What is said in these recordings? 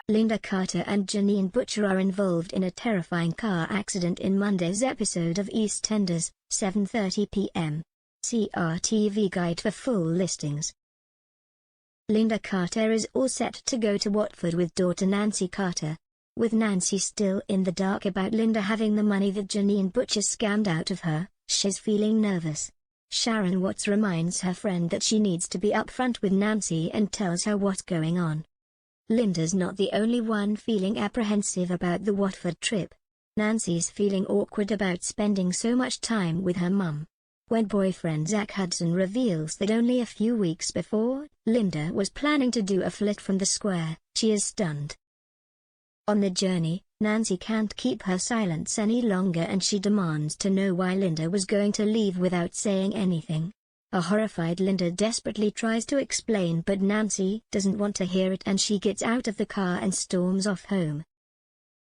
Linda Carter and Janine Butcher are involved in a terrifying car accident in Monday's episode of EastEnders, 7:30 p.m. See our TV guide for full listings. Linda Carter is all set to go to Watford with daughter Nancy Carter. With Nancy still in the dark about Linda having the money that Janine Butcher scammed out of her, she's feeling nervous. Sharon Watts reminds her friend that she needs to be upfront with Nancy and tells her what's going on. Linda's not the only one feeling apprehensive about the Watford trip. Nancy's feeling awkward about spending so much time with her mum. When boyfriend Zach Hudson reveals that only a few weeks before, Linda was planning to do a flit from the square, she is stunned. On the journey, Nancy can't keep her silence any longer and she demands to know why Linda was going to leave without saying anything. A horrified Linda desperately tries to explain but Nancy doesn't want to hear it and she gets out of the car and storms off home.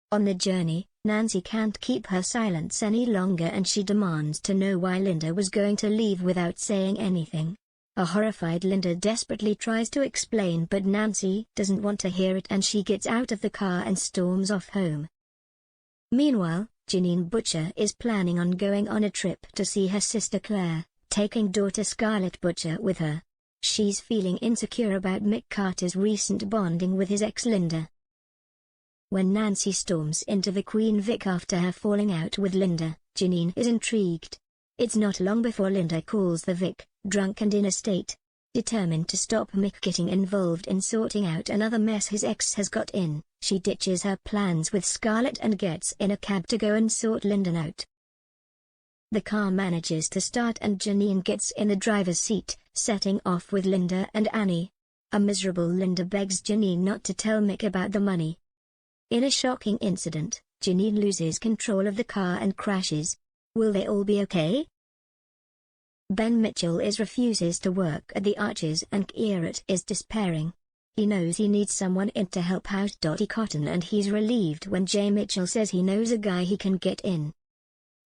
On the journey, Nancy can't keep her silence any longer and she demands to know why Linda was going to leave without saying anything. A horrified Linda desperately tries to explain but Nancy doesn't want to hear it and she gets out of the car and storms off home. Meanwhile, Janine Butcher is planning on going on a trip to see her sister Claire, taking daughter Scarlett Butcher with her. She's feeling insecure about Mick Carter's recent bonding with his ex Linda. When Nancy storms into the Queen Vic after her falling out with Linda, Janine is intrigued. It's not long before Linda calls the Vic, drunk and in a state. Determined to stop Mick getting involved in sorting out another mess his ex has got in, she ditches her plans with Scarlett and gets in a cab to go and sort Linda out. The car manages to start and Janine gets in the driver's seat, setting off with Linda and Annie. A miserable Linda begs Janine not to tell Mick about the money. In a shocking incident, Janine loses control of the car and crashes. Will they all be okay? Ben Mitchell refuses to work at the Arches and Kierat is despairing. He knows he needs someone in to help out Dottie Cotton and he's relieved when Jay Mitchell says he knows a guy he can get in.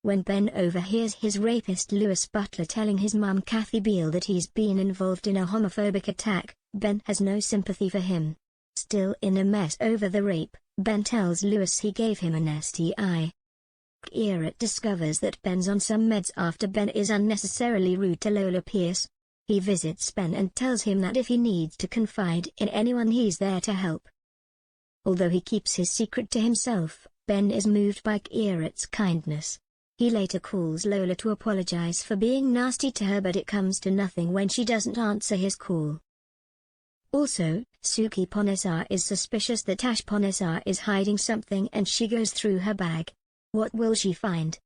When Ben overhears his rapist Lewis Butler telling his mum Kathy Beale that he's been involved in a homophobic attack, Ben has no sympathy for him. Still in a mess over the rape, Ben tells Lewis he gave him an STI. Kierat discovers that Ben's on some meds after Ben is unnecessarily rude to Lola Pierce. He visits Ben and tells him that if he needs to confide in anyone he's there to help. Although he keeps his secret to himself, Ben is moved by Kierat's kindness. He later calls Lola to apologize for being nasty to her but it comes to nothing when she doesn't answer his call. Also, Suki Ponesar is suspicious that Ash Ponesar is hiding something and she goes through her bag. What will she find?